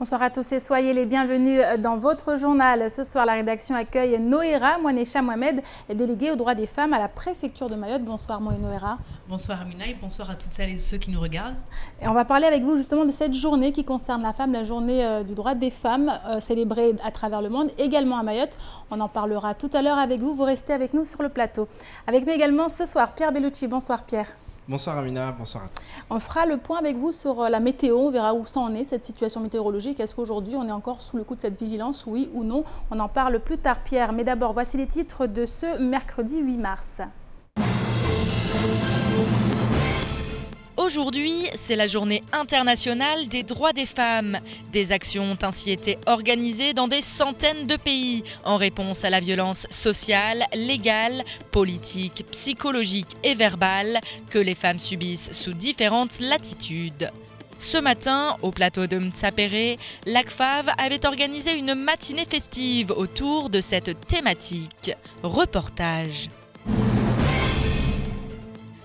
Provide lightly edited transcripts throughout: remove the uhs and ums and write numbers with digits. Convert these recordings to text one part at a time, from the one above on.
Bonsoir à tous et soyez les bienvenus dans votre journal. Ce soir, la rédaction accueille Noéra Mouanecha Mohamed, déléguée aux droits des femmes à la préfecture de Mayotte. Bonsoir Noéra. Bonsoir Amina et bonsoir à toutes celles et ceux qui nous regardent. Et on va parler avec vous justement de cette journée qui concerne la femme, la journée du droit des femmes, célébrée à travers le monde, également à Mayotte. On en parlera tout à l'heure avec vous. Vous restez avec nous sur le plateau. Avec nous également ce soir, Pierre Bellucci. Bonsoir Pierre. Bonsoir Amina, bonsoir à tous. On fera le point avec vous sur la météo, on verra où ça en est, cette situation météorologique. Est-ce qu'aujourd'hui on est encore sous le coup de cette vigilance, oui ou non? On en parle plus tard Pierre, mais d'abord voici les titres de ce mercredi 8 mars. Aujourd'hui, c'est la journée internationale des droits des femmes. Des actions ont ainsi été organisées dans des centaines de pays en réponse à la violence sociale, légale, politique, psychologique et verbale que les femmes subissent sous différentes latitudes. Ce matin, au plateau de Mtsapéré, l'ACFAV avait organisé une matinée festive autour de cette thématique. Reportage.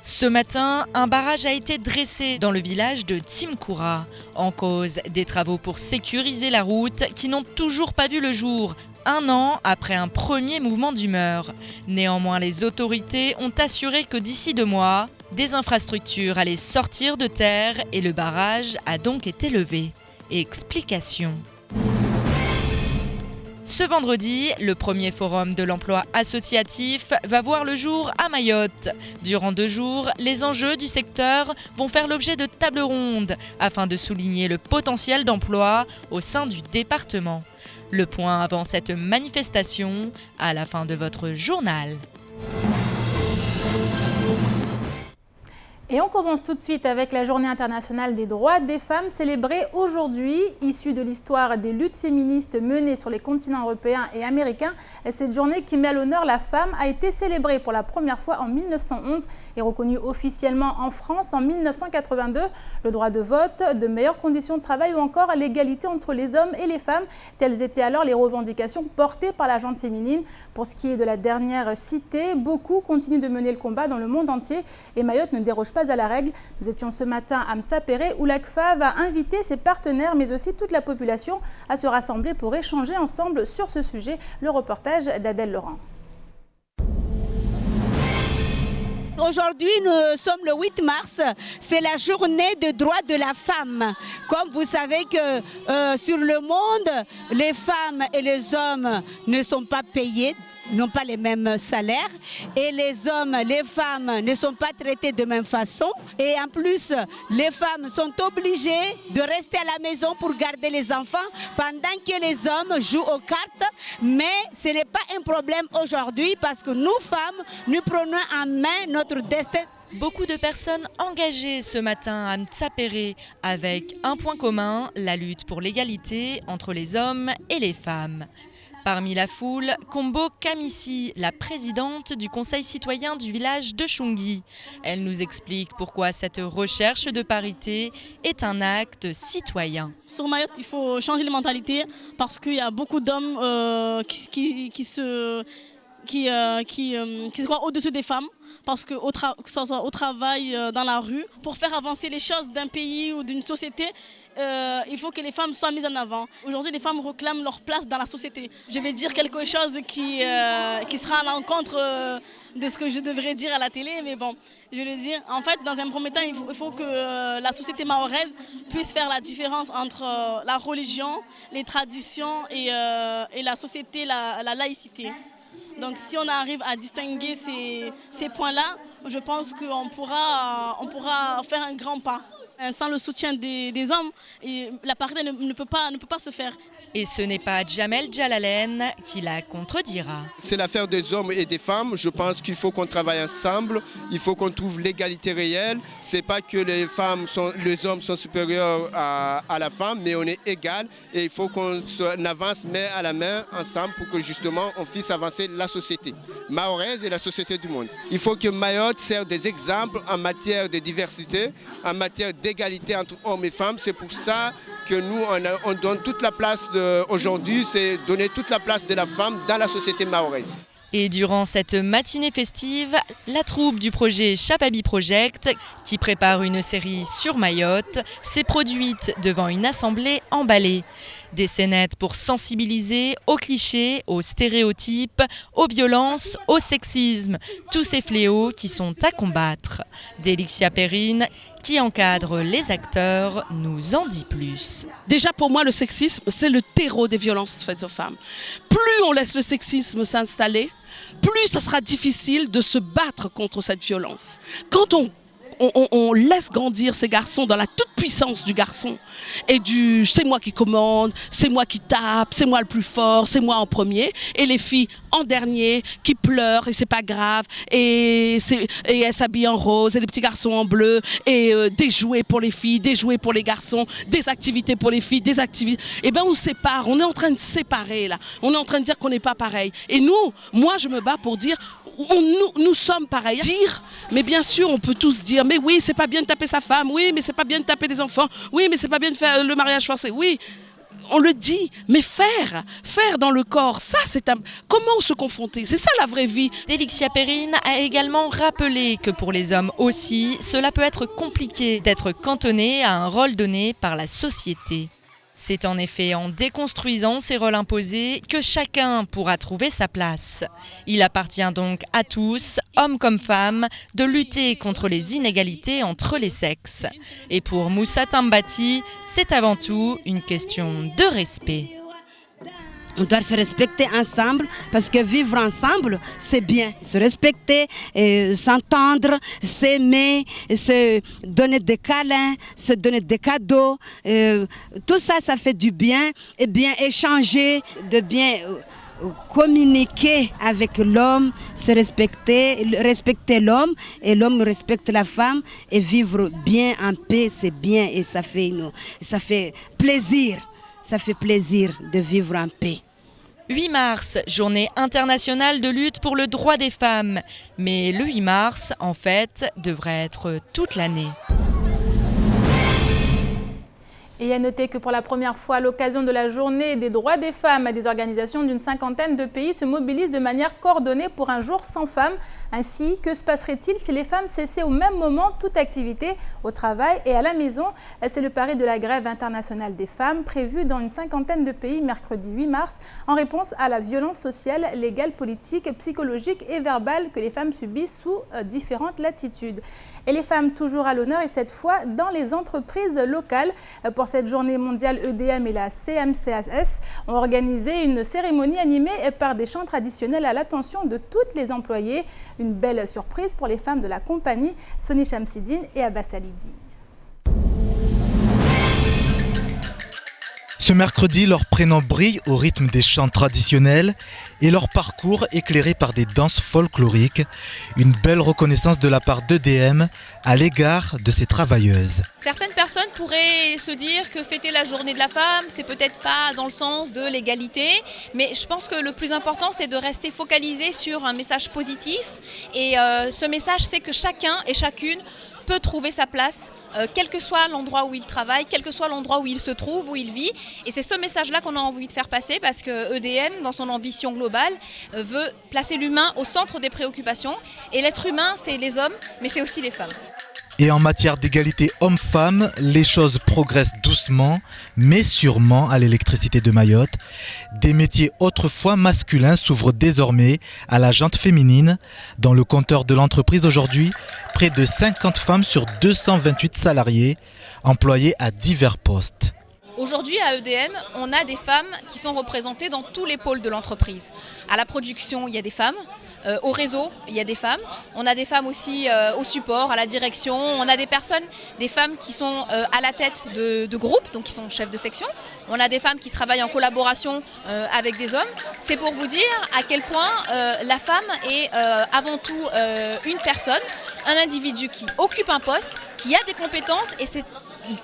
Ce matin, un barrage a été dressé dans le village de Timkoura, en cause des travaux pour sécuriser la route qui n'ont toujours pas vu le jour, un an après un premier mouvement d'humeur. Néanmoins, les autorités ont assuré que d'ici 2 mois, des infrastructures allaient sortir de terre et le barrage a donc été levé. Explication. Ce vendredi, le premier forum de l'emploi associatif va voir le jour à Mayotte. Durant 2 jours, les enjeux du secteur vont faire l'objet de tables rondes afin de souligner le potentiel d'emploi au sein du département. Le point avant cette manifestation à la fin de votre journal. Et on commence tout de suite avec la Journée internationale des droits des femmes célébrée aujourd'hui. Issue de l'histoire des luttes féministes menées sur les continents européens et américains, cette journée qui met à l'honneur la femme a été célébrée pour la première fois en 1911 et reconnue officiellement en France en 1982. Le droit de vote, de meilleures conditions de travail ou encore l'égalité entre les hommes et les femmes, telles étaient alors les revendications portées par la gente féminine. Pour ce qui est de la dernière citée, beaucoup continuent de mener le combat dans le monde entier et Mayotte ne déroge pas à la règle. Nous étions ce matin à Mtsapéré où l'ACFAV a invité ses partenaires mais aussi toute la population à se rassembler pour échanger ensemble sur ce sujet. Le reportage d'Adèle Laurent. Aujourd'hui, nous sommes le 8 mars, c'est la journée des droits de la femme. Comme vous savez que sur le monde, les femmes et les hommes ne sont pas payés, n'ont pas les mêmes salaires et les hommes, les femmes ne sont pas traités de même façon et en plus les femmes sont obligées de rester à la maison pour garder les enfants pendant que les hommes jouent aux cartes, mais ce n'est pas un problème aujourd'hui parce que nous femmes, nous prenons en main notre destin. Beaucoup de personnes engagées ce matin à Mtsapéré avec un point commun, la lutte pour l'égalité entre les hommes et les femmes. Parmi la foule, Kombo Kamissi, la présidente du conseil citoyen du village de Chungi. Elle nous explique pourquoi cette recherche de parité est un acte citoyen. Sur Mayotte, il faut changer les mentalités parce qu'il y a beaucoup d'hommes qui se croient au-dessus des femmes. Parce qu'au travail, dans la rue, pour faire avancer les choses d'un pays ou d'une société, il faut que les femmes soient mises en avant. Aujourd'hui, les femmes réclament leur place dans la société. Je vais dire quelque chose qui sera à l'encontre de ce que je devrais dire à la télé, mais bon, je vais le dire. En fait, dans un premier temps, il faut que la société mahoraise puisse faire la différence entre la religion, les traditions et la société, la laïcité. Donc si on arrive à distinguer ces points-là, je pense qu'on pourra faire un grand pas. Sans le soutien des hommes, la parité ne peut pas se faire. Et ce n'est pas Jamel Jalalen qui la contredira. C'est l'affaire des hommes et des femmes. Je pense qu'il faut qu'on travaille ensemble. Il faut qu'on trouve l'égalité réelle. C'est pas que les hommes sont supérieurs à la femme, mais on est égal. Et il faut qu'on avance main à la main ensemble pour que justement on puisse avancer la société mahoraise et la société du monde. Il faut que Mayotte serve des exemples en matière de diversité, en matière d'égalité entre hommes et femmes. C'est pour ça que nous, on donne toute la place aujourd'hui, c'est donner toute la place de la femme dans la société mahoraise. Et durant cette matinée festive, la troupe du projet Chapabi Project, qui prépare une série sur Mayotte, s'est produite devant une assemblée emballée. Des scénettes pour sensibiliser aux clichés, aux stéréotypes, aux violences, au sexisme, tous ces fléaux qui sont à combattre. Délixia Perrine, qui encadre les acteurs, nous en dit plus. Déjà pour moi, le sexisme, c'est le terreau des violences faites aux femmes. Plus on laisse le sexisme s'installer, plus ça sera difficile de se battre contre cette violence. Quand on laisse grandir ces garçons dans la toute-puissance du garçon et du « c'est moi qui commande, c'est moi qui tape, c'est moi le plus fort, c'est moi en premier » et les filles en dernier qui pleurent et c'est pas grave et elles s'habillent en rose et les petits garçons en bleu et des jouets pour les filles, des jouets pour les garçons, des activités pour les filles, des activités... Eh bien on sépare, on est en train de séparer là, on est en train de dire qu'on n'est pas pareil. Et nous, moi je me bats pour dire nous sommes pareils. Dire, mais bien sûr on peut tous dire mais oui, c'est pas bien de taper sa femme, oui, mais c'est pas bien de taper des enfants, oui, mais c'est pas bien de faire le mariage forcé, oui, on le dit, mais faire dans le corps, ça c'est comment se confronter, c'est ça la vraie vie. Délixia Perrine a également rappelé que pour les hommes aussi, cela peut être compliqué d'être cantonné à un rôle donné par la société. C'est en effet en déconstruisant ces rôles imposés que chacun pourra trouver sa place. Il appartient donc à tous, hommes comme femmes, de lutter contre les inégalités entre les sexes. Et pour Moussa Tambati, c'est avant tout une question de respect. On doit se respecter ensemble parce que vivre ensemble, c'est bien. Se respecter, s'entendre, s'aimer, se donner des câlins, se donner des cadeaux. Tout ça, ça fait du bien. Et bien échanger, de bien communiquer avec l'homme, se respecter l'homme et l'homme respecte la femme et vivre bien en paix, c'est bien et ça fait plaisir. Ça fait plaisir de vivre en paix. 8 mars, journée internationale de lutte pour le droit des femmes. Mais le 8 mars, en fait, devrait être toute l'année. Et à noter que pour la première fois, à l'occasion de la journée des droits des femmes, des organisations d'une cinquantaine de pays se mobilisent de manière coordonnée pour un jour sans femmes. Ainsi, que se passerait-il si les femmes cessaient au même moment toute activité au travail et à la maison? C'est le pari de la grève internationale des femmes prévue dans une cinquantaine de pays mercredi 8 mars en réponse à la violence sociale, légale, politique, psychologique et verbale que les femmes subissent sous différentes latitudes. Et les femmes toujours à l'honneur et cette fois dans les entreprises locales. Pour cette journée mondiale, EDM et la CMCAS ont organisé une cérémonie animée par des chants traditionnels à l'attention de toutes les employées. Une belle surprise pour les femmes de la compagnie, Soni Chamsidine et Abbas Alidi. Ce mercredi, leurs prénoms brillent au rythme des chants traditionnels et leur parcours éclairé par des danses folkloriques. Une belle reconnaissance de la part d'EDM à l'égard de ces travailleuses. Certaines personnes pourraient se dire que fêter la journée de la femme, c'est peut-être pas dans le sens de l'égalité, mais je pense que le plus important, c'est de rester focalisé sur un message positif. Et ce message, c'est que chacun et chacune peut trouver sa place, quel que soit l'endroit où il travaille, quel que soit l'endroit où il se trouve, où il vit. Et c'est ce message-là qu'on a envie de faire passer parce que EDM, dans son ambition globale, veut placer l'humain au centre des préoccupations. Et l'être humain, c'est les hommes, mais c'est aussi les femmes. Et en matière d'égalité homme-femme, les choses progressent doucement, mais sûrement à l'électricité de Mayotte. Des métiers autrefois masculins s'ouvrent désormais à la jante féminine. Dans le compteur de l'entreprise aujourd'hui, près de 50 femmes sur 228 salariés, employés à divers postes. Aujourd'hui, à EDM, on a des femmes qui sont représentées dans tous les pôles de l'entreprise. À la production, il y a des femmes. Au réseau, il y a des femmes. On a des femmes aussi au support, à la direction. On a des femmes qui sont à la tête de groupes, donc qui sont chefs de section. On a des femmes qui travaillent en collaboration avec des hommes. C'est pour vous dire à quel point la femme est avant tout une personne, un individu qui occupe un poste, qui a des compétences et c'est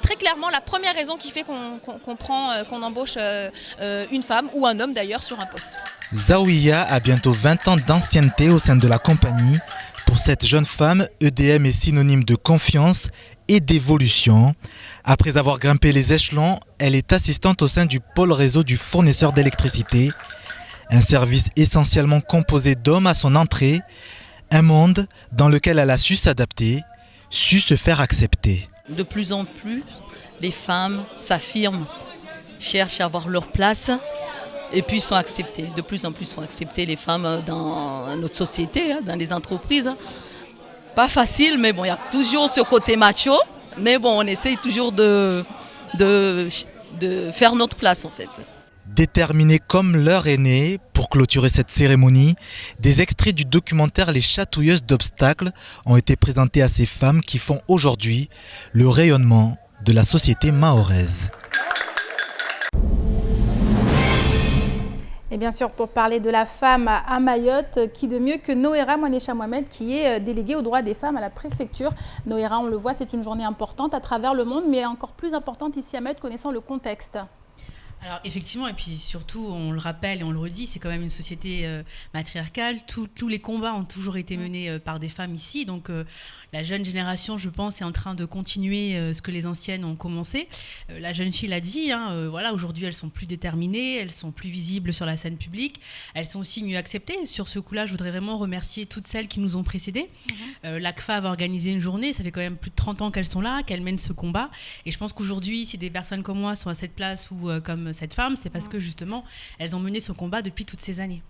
très clairement la première raison qui fait qu'on embauche une femme ou un homme d'ailleurs sur un poste. Zawiya a bientôt 20 ans d'ancienneté au sein de la compagnie. Pour cette jeune femme, EDM est synonyme de confiance et d'évolution. Après avoir grimpé les échelons, elle est assistante au sein du pôle réseau du fournisseur d'électricité. Un service essentiellement composé d'hommes à son entrée, un monde dans lequel elle a su s'adapter, su se faire accepter. De plus en plus, les femmes s'affirment, cherchent à avoir leur place et puis sont acceptées. De plus en plus sont acceptées les femmes dans notre société, dans les entreprises. Pas facile, mais bon, il y a toujours ce côté macho. Mais bon, on essaye toujours de faire notre place en fait. Déterminés comme leur aîné, pour clôturer cette cérémonie, des extraits du documentaire Les chatouilleuses d'obstacles ont été présentés à ces femmes qui font aujourd'hui le rayonnement de la société mahoraise. Et bien sûr, pour parler de la femme à Mayotte, qui de mieux que Noéra Mouanecha Mohamed, qui est déléguée aux droits des femmes à la préfecture. Noéra, on le voit, c'est une journée importante à travers le monde, mais encore plus importante ici à Mayotte, connaissant le contexte. Alors effectivement, et puis surtout, on le rappelle et on le redit, c'est quand même une société matriarcale. Tous les combats ont toujours été menés par des femmes ici. Donc la jeune génération, je pense, est en train de continuer ce que les anciennes ont commencé. La jeune fille l'a dit, voilà, aujourd'hui, elles sont plus déterminées, elles sont plus visibles sur la scène publique, elles sont aussi mieux acceptées. Et sur ce coup-là, je voudrais vraiment remercier toutes celles qui nous ont précédées. L'ACFA va organiser une journée, ça fait quand même plus de 30 ans qu'elles sont là, qu'elles mènent ce combat. Et je pense qu'aujourd'hui, si des personnes comme moi sont à cette place ou comme cette femme, c'est parce que justement, elles ont mené ce combat depuis toutes ces années.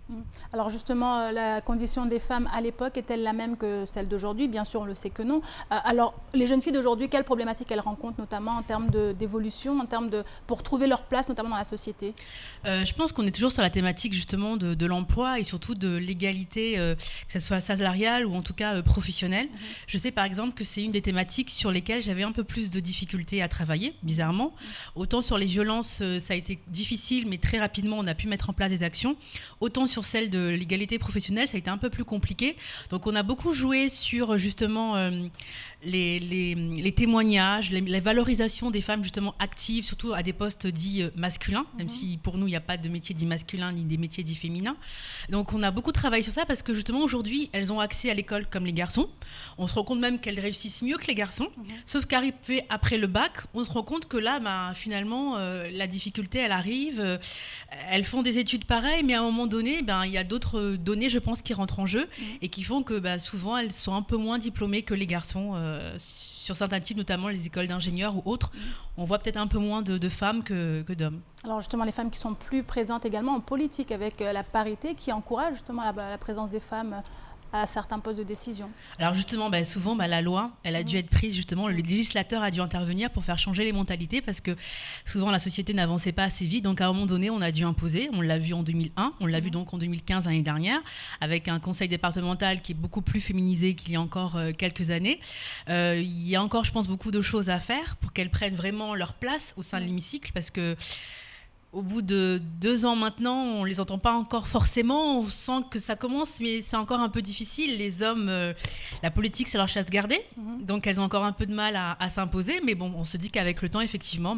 Alors justement, la condition des femmes à l'époque est-elle la même que celle d'aujourd'hui? Bien sûr, on le sait que non. Alors, les jeunes filles d'aujourd'hui, quelles problématiques elles rencontrent, notamment en termes d'évolution, en termes pour trouver leur place, notamment dans la société? Je pense qu'on est toujours sur la thématique justement de l'emploi et surtout de l'égalité, que ce soit salariale ou en tout cas professionnelle. Je sais par exemple que c'est une des thématiques sur lesquelles j'avais un peu plus de difficultés à travailler, bizarrement. Autant sur les violences, ça a été difficile, mais très rapidement, on a pu mettre en place des actions. Autant sur celle de l'égalité professionnelle, ça a été un peu plus compliqué. Donc, on a beaucoup joué sur, justement, les témoignages, les valorisations des femmes, justement, actives, surtout à des postes dits masculins, même si, pour nous, il n'y a pas de métier dit masculin ni des métiers dits féminins. Donc, on a beaucoup travaillé sur ça parce que, justement, aujourd'hui, elles ont accès à l'école comme les garçons. On se rend compte même qu'elles réussissent mieux que les garçons. Sauf qu'arrivé après le bac, on se rend compte que là, finalement, la difficulté, elle arrive, elles font des études pareilles, mais à un moment donné, il y a d'autres données, je pense, qui rentrent en jeu et qui font que souvent, elles sont un peu moins diplômées que les garçons sur certains types, notamment les écoles d'ingénieurs ou autres. On voit peut-être un peu moins de femmes que d'hommes. Alors justement, les femmes qui sont plus présentes également en politique avec la parité qui encourage justement la présence des femmes à certains postes de décision. Alors justement, souvent, la loi, elle a dû être prise, justement, le législateur a dû intervenir pour faire changer les mentalités parce que souvent la société n'avançait pas assez vite, donc à un moment donné, on a dû imposer, on l'a vu en 2001, on l'a vu donc en 2015, l'année dernière, avec un conseil départemental qui est beaucoup plus féminisé qu'il y a encore quelques années. Il y a encore, je pense, beaucoup de choses à faire pour qu'elles prennent vraiment leur place au sein de l'hémicycle parce que au bout de 2 ans maintenant, on ne les entend pas encore forcément, on sent que ça commence, mais c'est encore un peu difficile. Les hommes, la politique, c'est leur chasse gardée, donc elles ont encore un peu de mal à s'imposer, mais bon, on se dit qu'avec le temps, effectivement,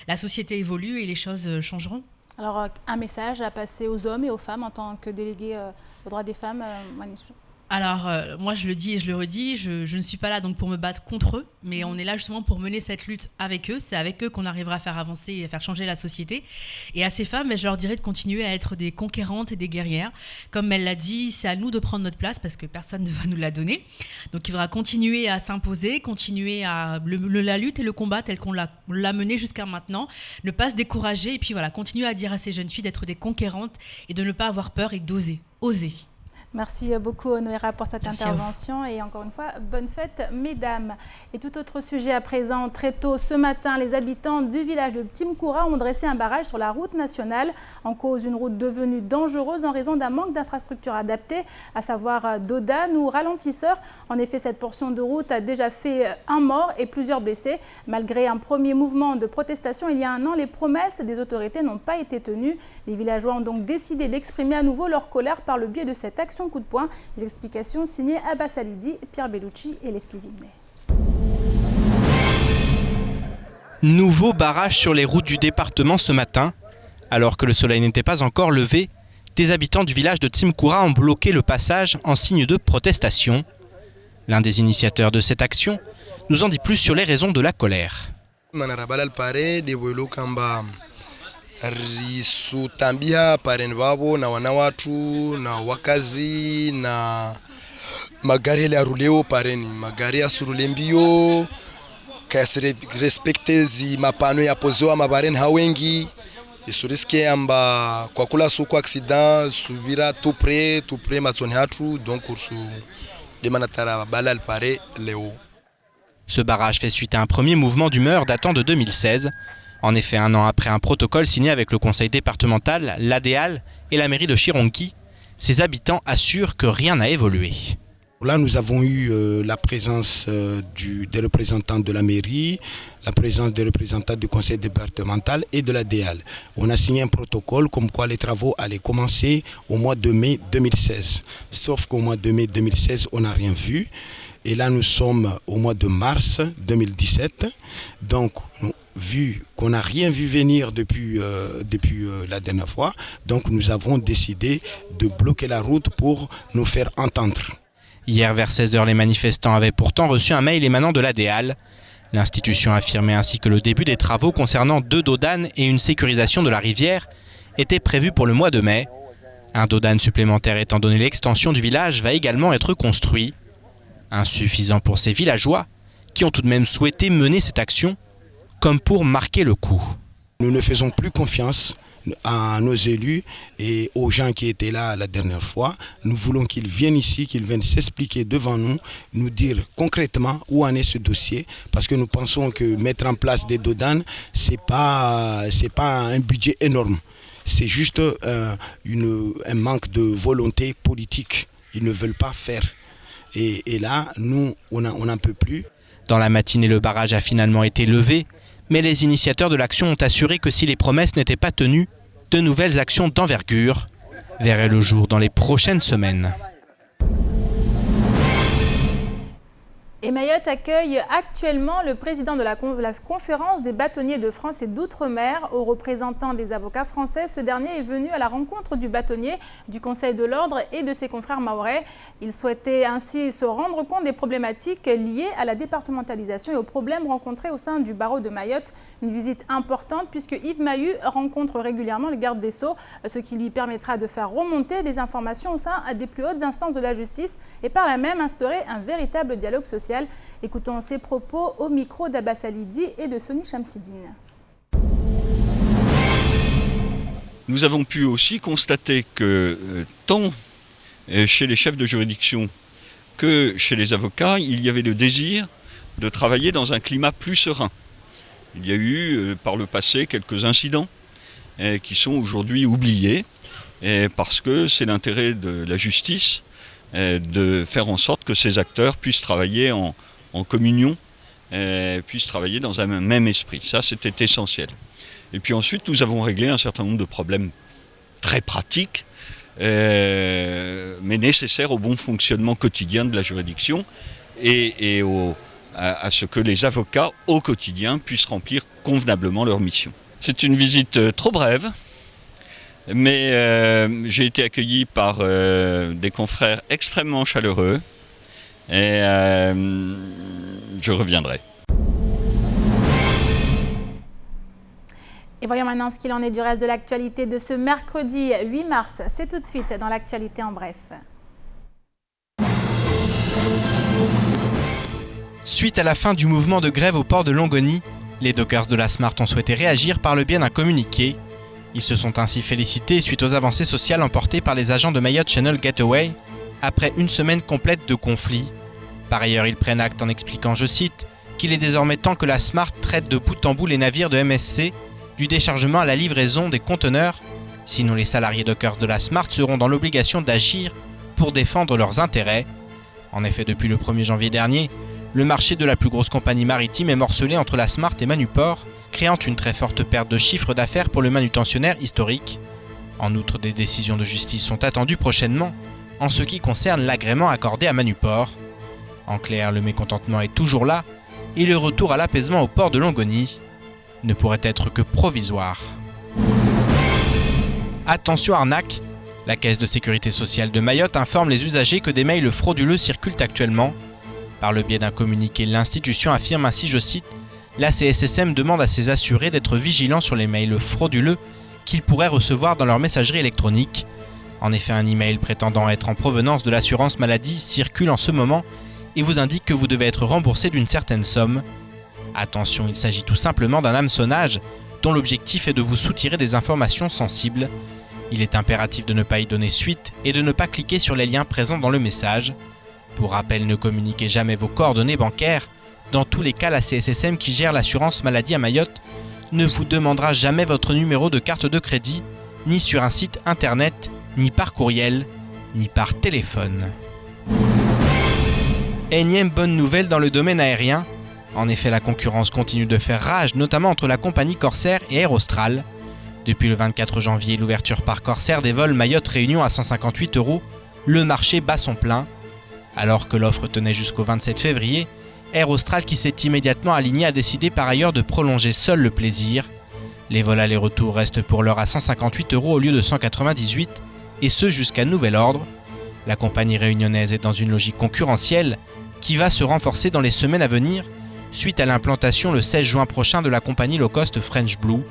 la société évolue et les choses changeront. Alors, un message à passer aux hommes et aux femmes en tant que délégués aux droits des femmes, Mouanecha? Alors, moi, je le dis et je le redis, je ne suis pas là donc pour me battre contre eux, mais on est là justement pour mener cette lutte avec eux. C'est avec eux qu'on arrivera à faire avancer et à faire changer la société. Et à ces femmes, je leur dirais de continuer à être des conquérantes et des guerrières. Comme elle l'a dit, c'est à nous de prendre notre place parce que personne ne va nous la donner. Donc, il faudra continuer à s'imposer, continuer à la lutte et le combat tel qu'on l'a mené jusqu'à maintenant, ne pas se décourager et puis voilà, continuer à dire à ces jeunes filles d'être des conquérantes et de ne pas avoir peur et d'oser, oser. Merci beaucoup Noéra pour cette intervention et encore une fois, bonne fête mesdames. Et tout autre sujet à présent, très tôt ce matin, les habitants du village de Timkoura ont dressé un barrage sur la route nationale. En cause, une route devenue dangereuse en raison d'un manque d'infrastructures adaptées, à savoir d'odanes ou ralentisseurs. En effet, cette portion de route a déjà fait un mort et plusieurs blessés. Malgré un premier mouvement de protestation il y a un an, les promesses des autorités n'ont pas été tenues. Les villageois ont donc décidé d'exprimer à nouveau leur colère par le biais de cette action coup de poing. Les explications signées Abbas Alidi, Pierre Bellucci et Leslie Vidney. Nouveau barrage sur les routes du département ce matin. Alors que le soleil n'était pas encore levé, des habitants du village de Timkoura ont bloqué le passage en signe de protestation. L'un des initiateurs de cette action nous en dit plus sur les raisons de la colère. risutambia pareni vavo na wana watu na wakazi na magari yale aruleo pareni magari asurule mbio respecte zi mapano ya pozoa mabareni hawengi isuriske amba kwa kula suko accident subira tout près matsoni hatu donc ursu demanatara balal pare leo. Ce barrage fait suite à un premier mouvement d'humeur datant de 2016. En effet, un an après un protocole signé avec le conseil départemental, l'ADEAL et la mairie de Chironki, ses habitants assurent que rien n'a évolué. Là, nous avons eu la présence des représentants de la mairie, la présence des représentants du conseil départemental et de l'ADEAL. On a signé un protocole comme quoi les travaux allaient commencer au mois de mai 2016. Sauf qu'au mois de mai 2016, on n'a rien vu. Et là, nous sommes au mois de mars 2017. Donc, vu qu'on n'a rien vu venir depuis la dernière fois, donc nous avons décidé de bloquer la route pour nous faire entendre. Hier, vers 16h, les manifestants avaient pourtant reçu un mail émanant de l'ADEAL. L'institution affirmait ainsi que le début des travaux concernant 2 dodanes et une sécurisation de la rivière était prévu pour le mois de mai. Un dodane supplémentaire étant donné l'extension du village va également être construit. Insuffisant pour ces villageois qui ont tout de même souhaité mener cette action comme pour marquer le coup. Nous ne faisons plus confiance à nos élus et aux gens qui étaient là la dernière fois. Nous voulons qu'ils viennent ici, qu'ils viennent s'expliquer devant nous, nous dire concrètement où en est ce dossier, parce que nous pensons que mettre en place des dodanes, c'est pas un budget énorme. C'est juste un manque de volonté politique. Ils ne veulent pas faire. Et là, nous, on n'en peut plus. Dans la matinée, le barrage a finalement été levé, mais les initiateurs de l'action ont assuré que si les promesses n'étaient pas tenues, de nouvelles actions d'envergure verraient le jour dans les prochaines semaines. Et Mayotte accueille actuellement le président de la conférence des bâtonniers de France et d'Outre-mer. Aux représentants des avocats français, ce dernier est venu à la rencontre du bâtonnier, du Conseil de l'Ordre et de ses confrères mahorais. Il souhaitait ainsi se rendre compte des problématiques liées à la départementalisation et aux problèmes rencontrés au sein du barreau de Mayotte. Une visite importante puisque Yves Mahut rencontre régulièrement le garde des Sceaux, ce qui lui permettra de faire remonter des informations au sein des plus hautes instances de la justice et par là même instaurer un véritable dialogue social. Écoutons ses propos au micro d'Abbas Alidi et de Sony Chamsidine. Nous avons pu aussi constater que tant chez les chefs de juridiction que chez les avocats, il y avait le désir de travailler dans un climat plus serein. Il y a eu par le passé quelques incidents qui sont aujourd'hui oubliés parce que c'est l'intérêt de la justice de faire en sorte que ces acteurs puissent travailler en communion, puissent travailler dans un même esprit. Ça, c'était essentiel. Et puis ensuite, nous avons réglé un certain nombre de problèmes très pratiques, mais nécessaires au bon fonctionnement quotidien de la juridiction et à ce que les avocats, au quotidien, puissent remplir convenablement leur mission. C'est une visite trop brève, mais j'ai été accueilli par des confrères extrêmement chaleureux et je reviendrai. Et voyons maintenant ce qu'il en est du reste de l'actualité de ce mercredi 8 mars. C'est tout de suite dans l'actualité en bref. Suite à la fin du mouvement de grève au port de Longoni, les dockers de la Smart ont souhaité réagir par le biais d'un communiqué. Ils se sont ainsi félicités suite aux avancées sociales emportées par les agents de Mayotte Channel Gateway après une semaine complète de conflits. Par ailleurs, ils prennent acte en expliquant, je cite, qu'il est désormais temps que la Smart traite de bout en bout les navires de MSC, du déchargement à la livraison des conteneurs, sinon les salariés dockers de la Smart seront dans l'obligation d'agir pour défendre leurs intérêts. En effet, depuis le 1er janvier dernier, le marché de la plus grosse compagnie maritime est morcelé entre la Smart et Manuport, créant une très forte perte de chiffre d'affaires pour le manutentionnaire historique. En outre, des décisions de justice sont attendues prochainement en ce qui concerne l'agrément accordé à Manuport. En clair, le mécontentement est toujours là et le retour à l'apaisement au port de Longoni ne pourrait être que provisoire. Attention arnaque, la Caisse de sécurité sociale de Mayotte informe les usagers que des mails frauduleux circulent actuellement. Par le biais d'un communiqué, l'institution affirme ainsi, je cite, « La CSSM demande à ses assurés d'être vigilants sur les mails frauduleux qu'ils pourraient recevoir dans leur messagerie électronique. En effet, un email prétendant être en provenance de l'assurance maladie circule en ce moment et vous indique que vous devez être remboursé d'une certaine somme. Attention, il s'agit tout simplement d'un hameçonnage dont l'objectif est de vous soutirer des informations sensibles. Il est impératif de ne pas y donner suite et de ne pas cliquer sur les liens présents dans le message. Pour rappel, ne communiquez jamais vos coordonnées bancaires. Dans tous les cas, la CSSM qui gère l'assurance maladie à Mayotte ne vous demandera jamais votre numéro de carte de crédit, ni sur un site internet, ni par courriel, ni par téléphone. Énième bonne nouvelle dans le domaine aérien. En effet, la concurrence continue de faire rage, notamment entre la compagnie Corsair et Air Austral. Depuis le 24 janvier, l'ouverture par Corsair des vols Mayotte-Réunion à 158 €, le marché bat son plein. Alors que l'offre tenait jusqu'au 27 février, Air Austral, qui s'est immédiatement aligné, a décidé par ailleurs de prolonger seul le plaisir. Les vols aller-retour restent pour l'heure à 158 € au lieu de 198, et ce jusqu'à nouvel ordre. La compagnie réunionnaise est dans une logique concurrentielle qui va se renforcer dans les semaines à venir, suite à l'implantation le 16 juin prochain de la compagnie low-cost French Blue.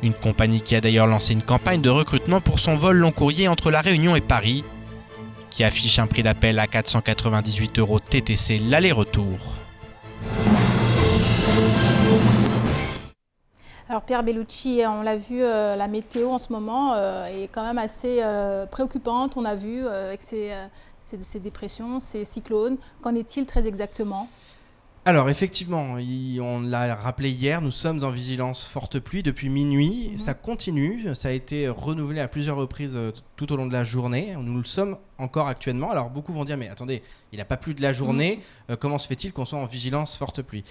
Une compagnie qui a d'ailleurs lancé une campagne de recrutement pour son vol long courrier entre La Réunion et Paris, qui affiche un prix d'appel à 498 € TTC l'aller-retour. Alors Pierre Bellucci, on l'a vu, la météo en ce moment est quand même assez préoccupante. On a vu avec ces dépressions, ces cyclones. Qu'en est-il très exactement ? Alors effectivement, on l'a rappelé hier, nous sommes en vigilance forte pluie depuis minuit. Ça continue, ça a été renouvelé à plusieurs reprises tout au long de la journée. Nous le sommes encore actuellement. Alors beaucoup vont dire, mais attendez, il n'a pas plu de la journée, comment se fait-il qu'on soit en vigilance forte pluie ?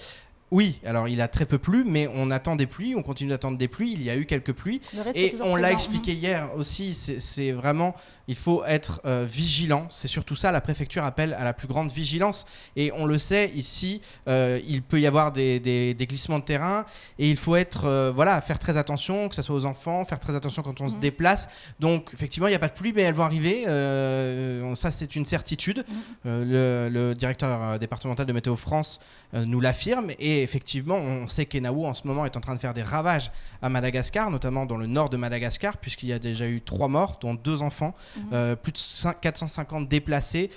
Oui, alors il a très peu plu, mais on attend des pluies, on continue d'attendre des pluies, il y a eu quelques pluies. Et on l'a expliqué hier aussi, c'est vraiment, il faut être vigilant. C'est surtout ça, la préfecture appelle à la plus grande vigilance. Et on le sait, ici, il peut y avoir des glissements de terrain et il faut être, faire très attention, que ce soit aux enfants, faire très attention quand on se déplace. Donc effectivement, il n'y a pas de pluie, mais elles vont arriver. Ça, c'est une certitude. Le directeur départemental de Météo France nous l'affirme. Et effectivement, on sait qu'Enawo en ce moment est en train de faire des ravages à Madagascar, notamment dans le nord de Madagascar, puisqu'il y a déjà eu 3 morts, dont 2 enfants, plus de 450 déplacés.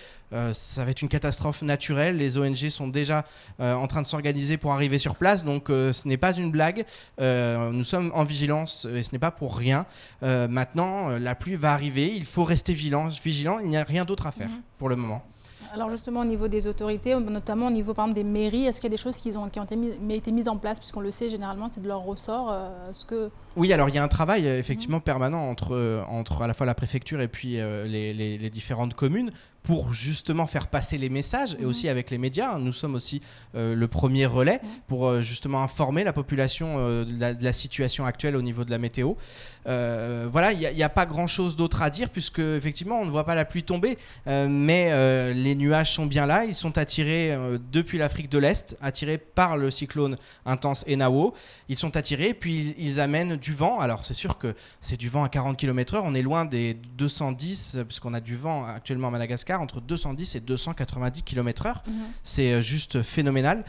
Ça va être une catastrophe naturelle. Les ONG sont déjà en train de s'organiser pour arriver sur place, donc ce n'est pas une blague. Nous sommes en vigilance et ce n'est pas pour rien. Maintenant, la pluie va arriver, il faut rester vigilant. Il n'y a rien d'autre à faire pour le moment. Alors justement au niveau des autorités, notamment au niveau par exemple des mairies, est-ce qu'il y a des choses qui ont été mises en place, puisqu'on le sait généralement c'est de leur ressort, Oui, alors il y a un travail effectivement permanent entre à la fois la préfecture et puis les différentes communes pour justement faire passer les messages et aussi avec les médias. Nous sommes aussi le premier relais pour justement informer la population de la situation actuelle au niveau de la météo. Voilà, il n'y a pas grand-chose d'autre à dire puisque effectivement on ne voit pas la pluie tomber, mais les nuages sont bien là. Ils sont attirés depuis l'Afrique de l'Est, attirés par le cyclone intense Enawo. Ils sont attirés puis ils amènent du vent. Alors c'est sûr que c'est du vent à 40 km/h. On est loin des 210 puisqu'on a du vent actuellement à Madagascar entre 210 et 290 km/h. C'est juste phénoménal.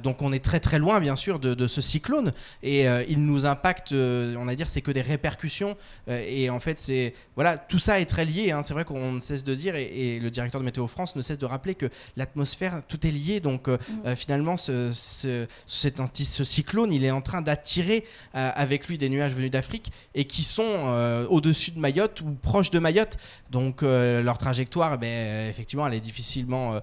Donc on est très très loin bien sûr de ce cyclone et il nous impacte, on va dire c'est que des répercussions et en fait c'est voilà, tout ça est très lié, hein. C'est vrai qu'on ne cesse de dire et le directeur de Météo France ne cesse de rappeler que l'atmosphère, tout est lié. Donc finalement ce cyclone il est en train d'attirer avec lui des nuages venus d'Afrique et qui sont au-dessus de Mayotte ou proches de Mayotte. Donc leur trajectoire effectivement elle est difficilement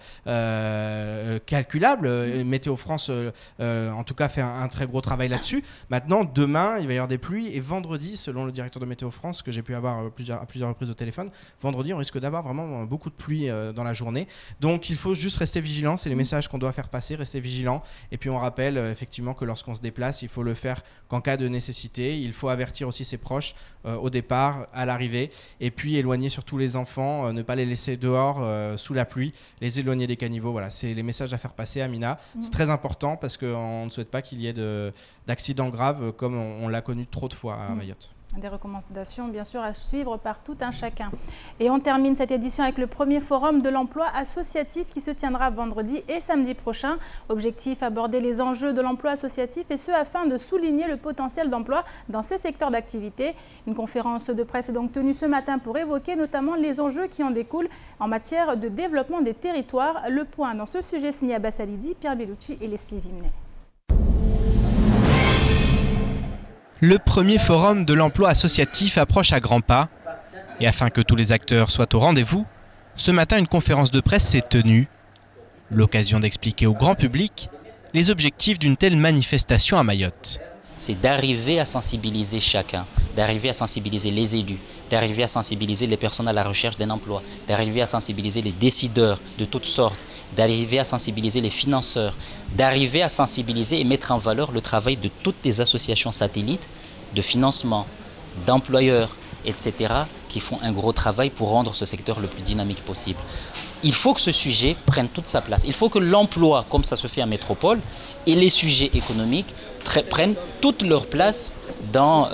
calculable. Météo France en tout cas fait un très gros travail là-dessus. Maintenant demain il va y avoir des pluies et vendredi selon le directeur de Météo France que j'ai pu avoir à plusieurs reprises au téléphone, vendredi on risque d'avoir vraiment beaucoup de pluie dans la journée. Donc il faut juste rester vigilant, c'est les messages qu'on doit faire passer, rester vigilant. Et puis on rappelle effectivement que lorsqu'on se déplace il faut le faire qu'en cas de nécessité. Il faut avertir aussi ses proches au départ, à l'arrivée, et puis éloigner surtout les enfants, ne pas les laisser dehors sous la pluie, les éloigner des caniveaux. Voilà, c'est les messages à faire passer, Amina. C'est très important parce qu'on ne souhaite pas qu'il y ait d'accidents graves comme on l'a connu trop de fois à Mayotte. Des recommandations, bien sûr, à suivre par tout un chacun. Et on termine cette édition avec le premier forum de l'emploi associatif qui se tiendra vendredi et samedi prochain. Objectif, aborder les enjeux de l'emploi associatif et ce afin de souligner le potentiel d'emploi dans ces secteurs d'activité. Une conférence de presse est donc tenue ce matin pour évoquer notamment les enjeux qui en découlent en matière de développement des territoires. Le point dans ce sujet signé Abbas Alidi, Pierre Bellucci et Leslie Vimnet. Le premier forum de l'emploi associatif approche à grands pas. Et afin que tous les acteurs soient au rendez-vous, ce matin une conférence de presse s'est tenue. L'occasion d'expliquer au grand public les objectifs d'une telle manifestation à Mayotte. C'est d'arriver à sensibiliser chacun, d'arriver à sensibiliser les élus, d'arriver à sensibiliser les personnes à la recherche d'un emploi, d'arriver à sensibiliser les décideurs de toutes sortes, d'arriver à sensibiliser les financeurs, d'arriver à sensibiliser et mettre en valeur le travail de toutes les associations satellites de financement, d'employeurs, etc., qui font un gros travail pour rendre ce secteur le plus dynamique possible. Il faut que ce sujet prenne toute sa place. Il faut que l'emploi, comme ça se fait en métropole, et les sujets économiques prennent toute leur place dans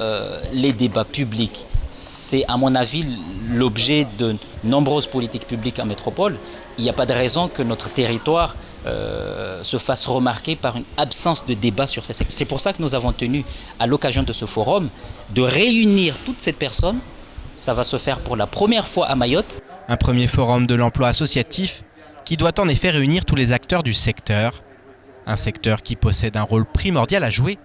les débats publics. C'est à mon avis l'objet de nombreuses politiques publiques en métropole. Il n'y a pas de raison que notre territoire se fasse remarquer par une absence de débat sur ces secteurs. C'est pour ça que nous avons tenu, à l'occasion de ce forum, de réunir toutes ces personnes. Ça va se faire pour la première fois à Mayotte. Un premier forum de l'emploi associatif qui doit en effet réunir tous les acteurs du secteur. Un secteur qui possède un rôle primordial à jouer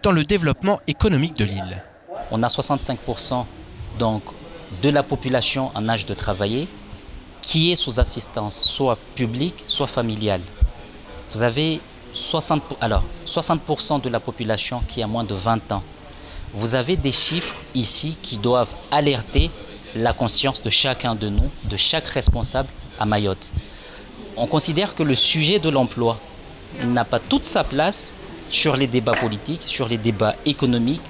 dans le développement économique de l'île. On a 65% donc, de la population en âge de travailler qui est sous assistance, soit publique, soit familiale. Vous avez 60% de la population qui a moins de 20 ans. Vous avez des chiffres ici qui doivent alerter la conscience de chacun de nous, de chaque responsable à Mayotte. On considère que le sujet de l'emploi n'a pas toute sa place sur les débats politiques, sur les débats économiques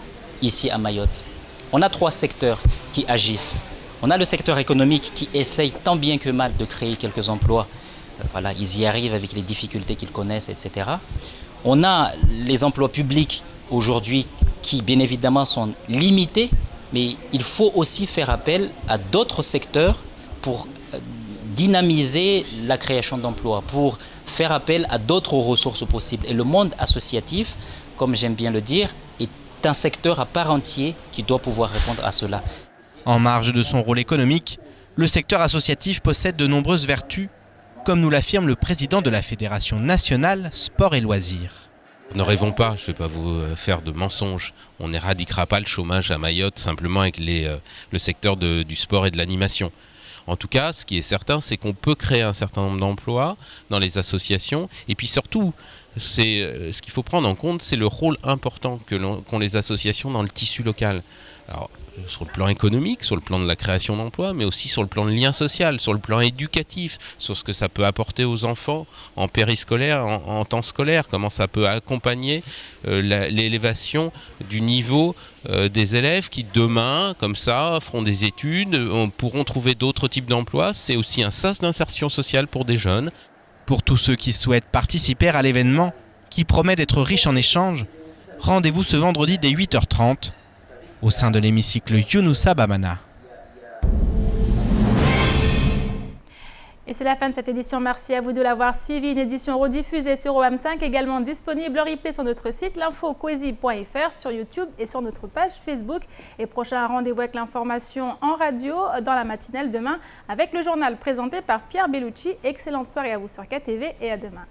ici à Mayotte. On a 3 secteurs qui agissent. On a le secteur économique qui essaye tant bien que mal de créer quelques emplois. Voilà, ils y arrivent avec les difficultés qu'ils connaissent, etc. On a les emplois publics aujourd'hui qui, bien évidemment, sont limités, mais il faut aussi faire appel à d'autres secteurs pour dynamiser la création d'emplois, pour faire appel à d'autres ressources possibles. Et le monde associatif, comme j'aime bien le dire, est un secteur à part entière qui doit pouvoir répondre à cela. En marge de son rôle économique, le secteur associatif possède de nombreuses vertus, comme nous l'affirme le président de la Fédération nationale Sport et Loisirs. Ne rêvons pas, je ne vais pas vous faire de mensonges. On n'éradiquera pas le chômage à Mayotte simplement avec le secteur du sport et de l'animation. En tout cas, ce qui est certain, c'est qu'on peut créer un certain nombre d'emplois dans les associations. Et puis surtout, ce qu'il faut prendre en compte, c'est le rôle important qu'ont les associations dans le tissu local. Alors, sur le plan économique, sur le plan de la création d'emplois, mais aussi sur le plan de lien social, sur le plan éducatif, sur ce que ça peut apporter aux enfants en périscolaire, en temps scolaire, comment ça peut accompagner l'élévation du niveau des élèves qui demain, comme ça, feront des études, pourront trouver d'autres types d'emplois. C'est aussi un sas d'insertion sociale pour des jeunes. Pour tous ceux qui souhaitent participer à l'événement, qui promet d'être riche en échanges, rendez-vous ce vendredi dès 8h30 au sein de l'hémicycle Younoussa Bamana. Et c'est la fin de cette édition. Merci à vous de l'avoir suivi. Une édition rediffusée sur OM5, également disponible en replay sur notre site l'infocoesi.fr, sur YouTube et sur notre page Facebook. Et prochain rendez-vous avec l'information en radio dans la matinale demain avec le journal présenté par Pierre Bellucci. Excellente soirée à vous sur KTV et à demain.